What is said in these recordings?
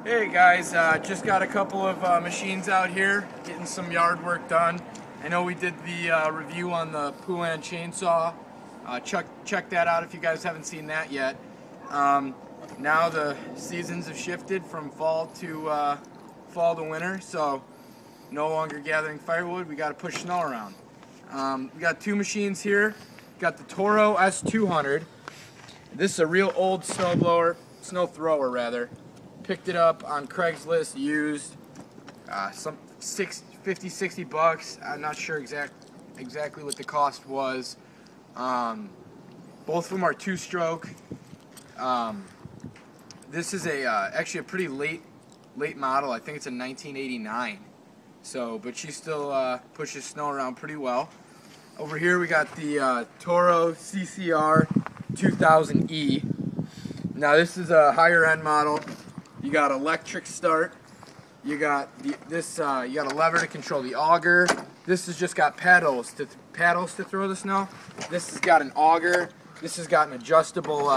Hey guys, just got a couple of machines out here, getting some yard work done. I know we did the review on the Poulan chainsaw. Check that out if you guys haven't seen that yet. Now the seasons have shifted from fall to winter, so no longer gathering firewood. We got to push snow around. We got two machines here. Got the Toro S200. This is a real old snow thrower rather. Picked it up on Craigslist used, some 50, 60 bucks. I'm not sure exactly what the cost was. Both of them are two-stroke. This is actually a pretty late model. I think it's a 1989. So, but she still pushes snow around pretty well. Over here we got the Toro CCR 2000E. Now this is a higher end model. You got electric start. You got you got a lever to control the auger. This has just got paddles to throw the snow. This has got an auger. This has got an adjustable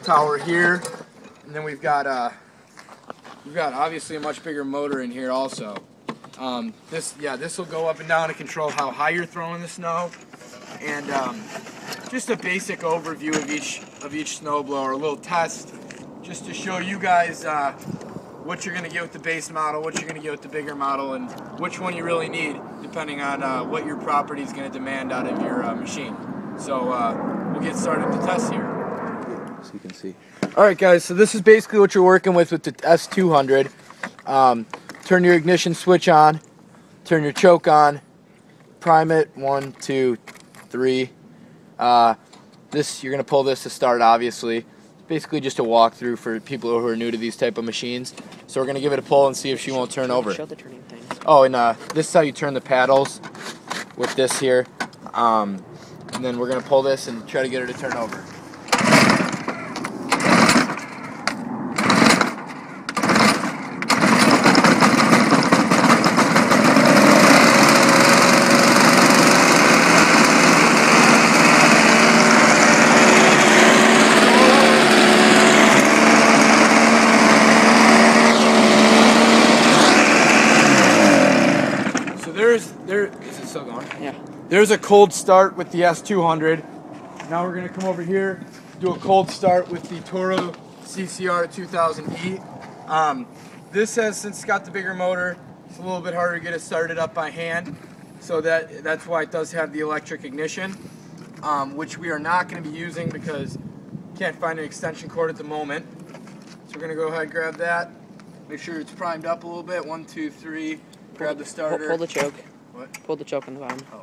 tower here, and then we've got obviously a much bigger motor in here also. This will go up and down to control how high you're throwing the snow, and just a basic overview of each snowblower, a little test. Just to show you guys what you're going to get with the base model, what you're going to get with the bigger model, and which one you really need, depending on what your property is going to demand out of your machine. So we'll get started with the test here. So you can see. Alright guys, so this is basically what you're working with the S200. Turn your ignition switch on, turn your choke on, prime it, 1, 2, 3. You're going to pull this to start, obviously. Basically just a walkthrough for people who are new to these type of machines. So we're going to give it a pull and see if she won't turn over. Show the turning thing. Oh, and this is how you turn the paddles with this here. And then we're going to pull this and try to get her to turn over. Is it still going? Yeah. There's a cold start with the S200. Now we're going to come over here, do a cold start with the Toro CCR 2000E. This has, since it's got the bigger motor, it's a little bit harder to get it started up by hand. So that's why it does have the electric ignition, which we are not going to be using because can't find an extension cord at the moment. So we're going to go ahead and grab that. Make sure it's primed up a little bit. 1, 2, 3. Grab the starter. Pull the choke. What? Pull the choke on the bottom. Oh.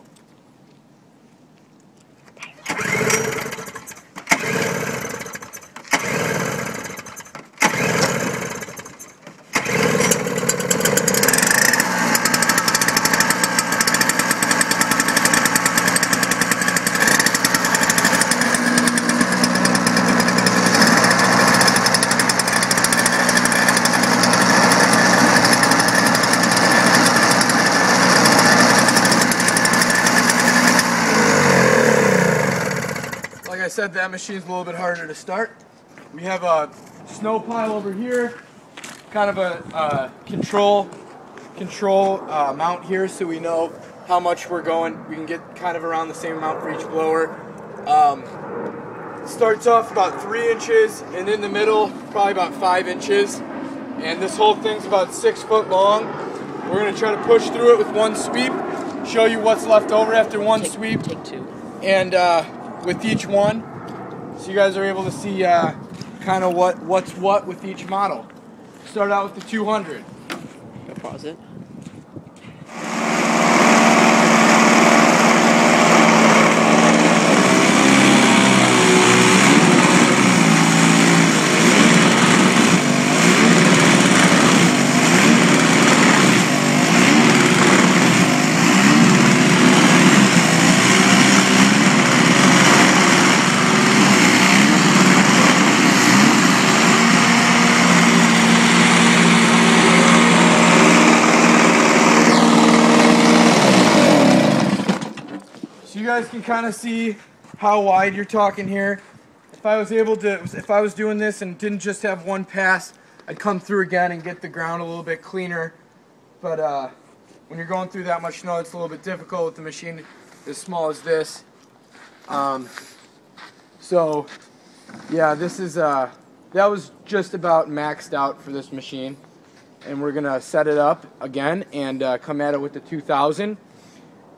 Like I said, that machine's a little bit harder to start. We have a snow pile over here, kind of a control mount here, so we know how much we're going. We can get kind of around the same amount for each blower. Starts off about 3 inches, and in the middle, probably about 5 inches. And this whole thing's about 6 foot long. We're going to try to push through it with one sweep, show you what's left over after one sweep. Take 2. And with each one, so you guys are able to see kind of what's what with each model. Start out with the 200. Go pause it. You guys can kind of see how wide you're talking here. If I was doing this and didn't just have one pass, I'd come through again and get the ground a little bit cleaner. But when you're going through that much snow, it's a little bit difficult with the machine as small as this. So yeah, this is that was just about maxed out for this machine, and we're gonna set it up again and come at it with the 2000,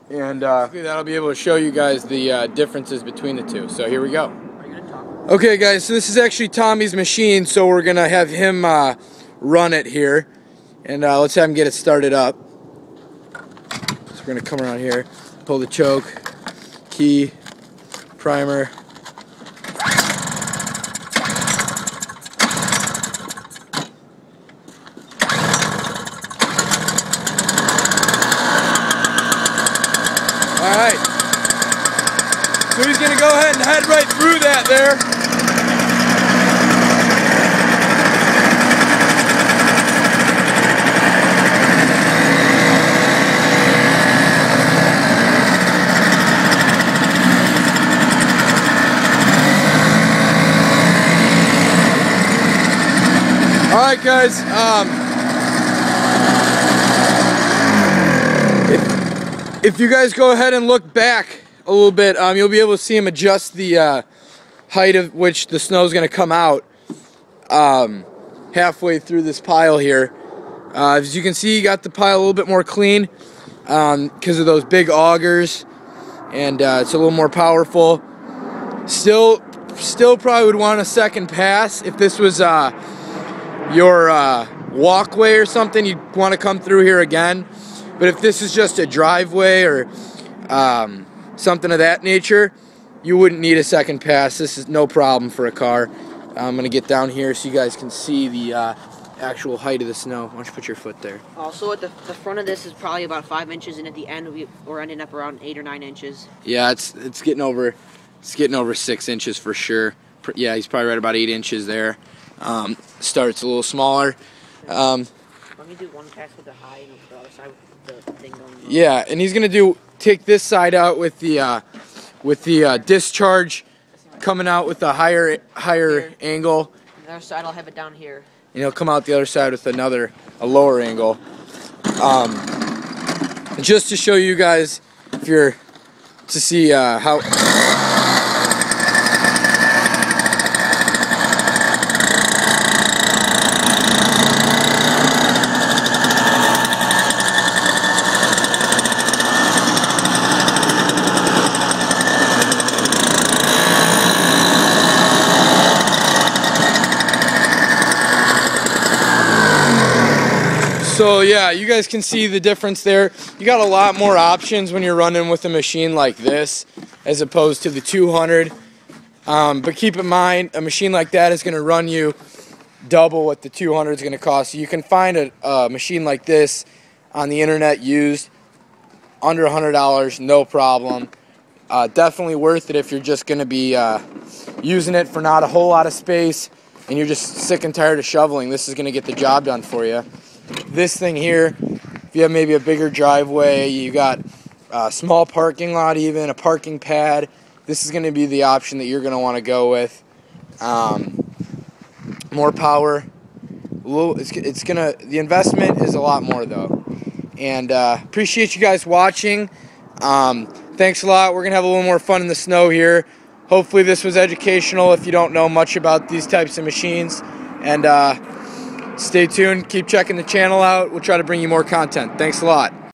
and that'll be able to show you guys the differences between the two. So here we go. Okay guys, so this is actually Tommy's machine, so we're gonna have him run it here, and let's have him get it started up. So we're gonna come around here, pull the choke, key, primer. Alright, so he's gonna go ahead and head right through that there. Alright guys, if you guys go ahead and look back a little bit, you'll be able to see him adjust the height of which the snow is going to come out halfway through this pile here. As you can see, you got the pile a little bit more clean because of those big augers, and it's a little more powerful. Still probably would want a second pass. If this was your walkway or something, you'd want to come through here again. But if this is just a driveway or something of that nature, you wouldn't need a second pass. This is no problem for a car. I'm going to get down here so you guys can see the actual height of the snow. Why don't you put your foot there? Also, at the front of this is probably about 5 inches, and at the end we're ending up around 8 or 9 inches. Yeah, it's getting over 6 inches for sure. Yeah, he's probably right about 8 inches there. Starts a little smaller. Let me do one pass with the high and the other side with the thing going on. Yeah, and he's gonna take this side out with the discharge coming out with a higher angle. The other side, I'll have it down here. And he'll come out the other side with a lower angle. Just to show you guys, if you're to see how. So yeah, you guys can see the difference there. You got a lot more options when you're running with a machine like this as opposed to the 200. But keep in mind, a machine like that is going to run you double what the 200 is going to cost. You can find a machine like this on the internet used under $100, no problem. Definitely worth it if you're just going to be using it for not a whole lot of space and you're just sick and tired of shoveling. This is going to get the job done for you. This thing here, if you have maybe a bigger driveway, you got a small parking lot, even a parking pad, this is going to be the option that you're going to want to go with. More power. The investment is a lot more though. And appreciate you guys watching. Thanks a lot. We're going to have a little more fun in the snow here. Hopefully this was educational if you don't know much about these types of machines. And stay tuned. Keep checking the channel out. We'll try to bring you more content. Thanks a lot.